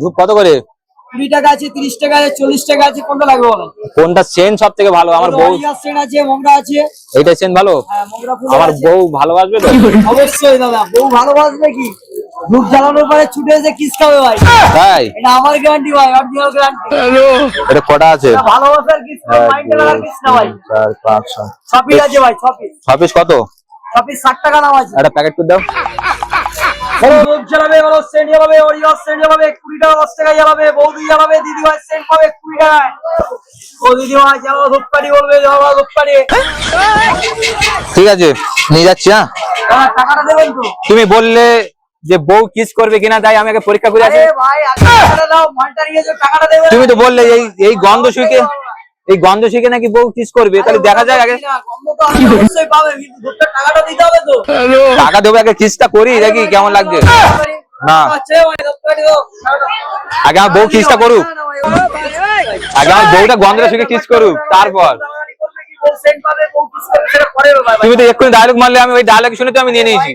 ধূপ কত করে? 20 টাকা আছে, 30 টাকা আছে, 40 টাকা আছে, কোনটা লাগবে বলেন? কোনটা চেন সব থেকে ভালো? আমার বউ চেন আছে, মোগরা আছে। এইটা চেন ভালো? হ্যাঁ, মোগরা ফুল আমার আছে। বউ ভালোবাসবে তো? অবশ্যই দাদা, বউ ভালোবাসবে কি? ধূপ জ্বালানোর পরে ছুটে এসে কিস খাবে ভাই। তাই? এটা আমার গ্যারান্টি ভাই, অরিজিনাল গ্যারান্টি। এটা কটা আছে? এটা ভালোবাসার কিস, মাইন্ডে লাগার কিস না ভাই। 4 5 6 পিস আছে ভাই, 6 পিস। 6 পিস কত? 6 পিস 60 টাকা দাম আছে। একটা প্যাকেট করে দাও। ধূপ জ্বালাবে, বলো সেন্ট জ্বালাবে, অরিজিনাল সেন্ট জ্বালাবে 20 টাকা, 10 টাকা জ্বালাবে। বৌদি জ্বালাবে, দিদি ভাই সেন্ট পাবে 20 টাকায়। ও দিদি ভাই জ্বালাবে, ধূপকাঠি বলবে, জ্বালাবে ধূপকাঠি। ঠিক আছে, নিয়ে যাচ্ছি। হ্যাঁ, টাকাটা দেবেন তো? তুমি বললে যে বউ কিস করবে কিনা, তাই আমি আগে পরীক্ষা করে আসি। আরে ভাই, আগে টাকাটা দাও, মালটা নিয়ে যাও, টাকাটা দেবেন। তুমি তো বললে এই গন্ধ শুকে, এই গন্ধ শুকে নাকি বউ কিস করবে, তাহলে দেখা যাক আগে। গন্ধ তো আমি অবশ্যই পাবে, কিন্তু ধূপটার টাকাটা দিতে হবে তো। টাকা দেবো, আগে কিসটা করি দেখি কেমন লাগছে। না, আচ্ছা ভাই, ধূপকাঠি দাও। আগে আমার বউ কিসটা করুক, আগে আমার বউটা গন্ধটা শুকে কিস করুক, তারপর। তুমি তো এক্ষুনি ডায়লগ মারলে, আমি ওই ডায়লগ শুনে তো আমি নিয়ে নিয়েছি।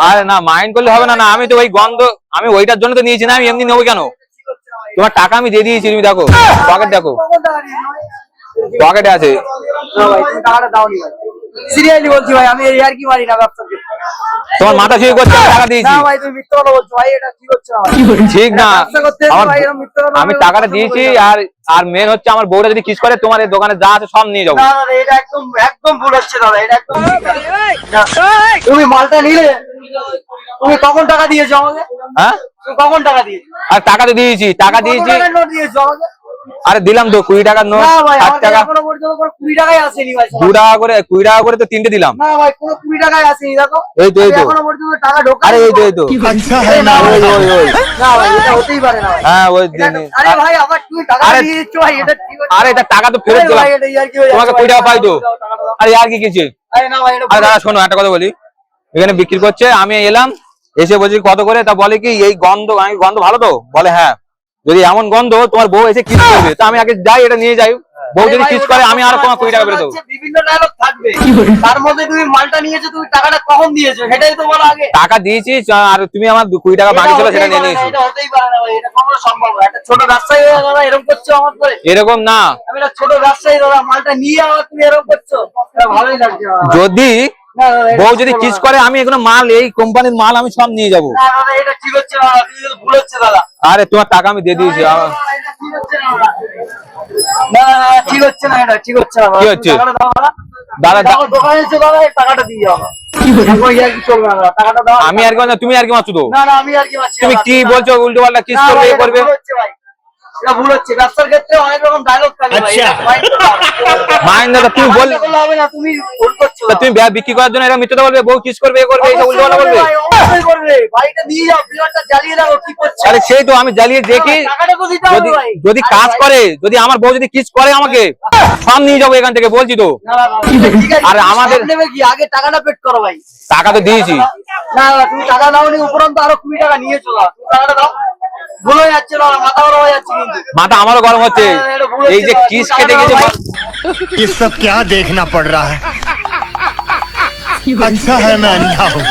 আরে না, মাইন্ড করলে হবে না। না, আমি তো ওই গন্ধ, আমি ওইটার জন্য তো নিয়েছি না, আমি এমনি নেবো কেন? তোমার টাকা আমি দিয়ে দিয়েছি, তুমি দেখো পকেট, দেখো পকেটে আছে। সিরিয়াসলি বলছি ভাই, আমি আর কি মারি না ব্যবসা। তোমার মাথা শুয়ে করছে, টাকা দিয়েছি। না ভাই, তুমি মিথ্যা কথা বলছো ভাই, এটা কি হচ্ছে না ঠিক না। আমি টাকাটা কথা দিয়েছি, আর মেন হচ্ছে আমার বউটা যদি কিস করে, তোমার এই দোকানে যা আছে সব নিয়ে যাবো। না না, এটা একদম একদম ভুল হচ্ছে দাদা, এটা একদম তুমি মালটা নিলে, তুমি কখন টাকা দিয়েছো আমাকে? হ্যাঁ, তুমি কখন টাকা দিয়েছো? আর টাকা তো দিয়েছি, টাকা দিয়েছি। নোট দিয়েছো আমাকে? আরে দিলাম তো 20 টাকার নোট, না ভাই, 60 টাকা, এখনো পর্যন্ত কোনো 20 টাকাই আসেনি ভাই। 2 টাকা করে, 20 টাকা করে তো 3টে দিলাম। না ভাই, কোনো 20 টাকাই আসেনি, দেখো এই তো এখনো পর্যন্ত টাকা ঢোকায়। আরে এই তো আচ্ছা, না ভাই, না ভাই, এটা হতেই পারে না ভাই। হ্যাঁ, ওই আরে ভাই, আবার তুমি টাকা দিয়েছো ভাই, এটা ঠিক হচ্ছে? আরে এটা টাকা তো ফেরত দিলাম ভাই, এটা ইয়ার কি হয়ে তোমাকে, 20 টাকা পাই তো। আরে আর কি কিছু? আরে না ভাই, এটা আরে দাদা শোনো, একটা কথা বলি, এখানে বিক্রি করছে, আমি এলাম, এসে বলছি কত করে, তা বলে কি এই গন্ধ, আমি গন্ধ ভালো তো, বলে হ্যাঁ, যদি এমন গন্ধ তোমার বউ এসে কিস করবে, তা আমি আগে যাই, এটা নিয়ে যাই। বউ যদি কিস করে, আমি আর কোনো 20 টাকা ফেরত দেবো। বিভিন্ন ডায়লগ থাকবে, তার মধ্যে তুমি মালটা নিয়েছো, তুমি টাকাটা কখন দিয়েছো সেটাই তো বলো আগে। টাকা দিয়েছি, আর তুমি আমার 20 টাকা বাকি ছিল, সেটা নিয়ে নিয়েছি। এটা হতেই পারে না ভাই, এটা কখনো সম্ভব না। একটা ছোট ব্যবসায়ী হয়ে দাদা এরকম করছো আমার করে? এরকম না, আমি একটা ছোট ব্যবসায়ী দাদা, মালটা নিয়ে আবার তুমি এরকম করছো, এটা ভালোই লাগছে না। যদি না দাদা, এটা বউ যদি সম্ভব কিস না। করে, আমি এগুলো মাল, এই কোম্পানির মাল আমি সব নিয়ে যাবো। না দাদা, এটা ঠিক হচ্ছে না, ভুল হচ্ছে দাদা। আরে তোমার টাকা আমি দিয়ে দিয়েছি। এটা ঠিক হচ্ছে না দাদা। না না, ঠিক হচ্ছে না, এটা ঠিক হচ্ছে না। কি হচ্ছে? টাকাটা দাও দাদা। দাদা, দাদা দোকানে এসে দাদা এই টাকাটা দিয়ে যাও। এখন আর কি চলবে না দাদা, টাকাটা দাও। আমি আর কি বলছি, তুমি আর কি মারছো তো? না না, আমি আর কি মারছি না তুমি দাদা। কি বলছো, উল্টো পাল্টা কিস না করবে, ভাই, এ এটা করবে। ভুল হচ্ছে ভাই, এটা ভুল হচ্ছে। ব্যবসার ক্ষেত্রে অনেক রকম ডায়লগ থাকে ভাই, এটা mind করতে হবে। মাইন্ড দাদা, তুমি বল, mind করলে হবে না, তুমি ভুল করছো। তা তুমি বিক্রি করার জন্য এরা মিথ্যা বলবে, বউ কিস করবে, এ করবে, এইসব উল্টো পাল্টা বলবে। ভাই, অবশ্যই করবে ভাই, এটা নিয়ে যাও, বিমানটা জ্বালিয়ে দাও, কি করছো? আরে সেই তো আমি জ্বালিয়ে দেখি, টাকাটা তো দিতে হবে ভাই। যদি আরে কাজ ভাই, করে, যদি আমার বউ যদি কিস করে আমাকে, সব নিয়ে যাবো এখান থেকে, বলছি তো। না না, ঠিক আছে, আর আমাদের নেবে কি, আগে টাকাটা পেড করো ভাই। টাকা তো দিয়েছি। না না, তুমি টাকা দাওনি, উপরন্ত আরো 20 টাকা নিয়েছো না, তুমি টাকাটা দাও। ভুল হয়ে যাচ্ছে না, মাথা গরম হয়ে যাচ্ছে কিন্তু। মাথা আমারও গরম হচ্ছে, এই যে কিস কেটে গেছে। ये सब क्या देखना पड़ रहा है? अच्छा है मैं अंधा हूँ।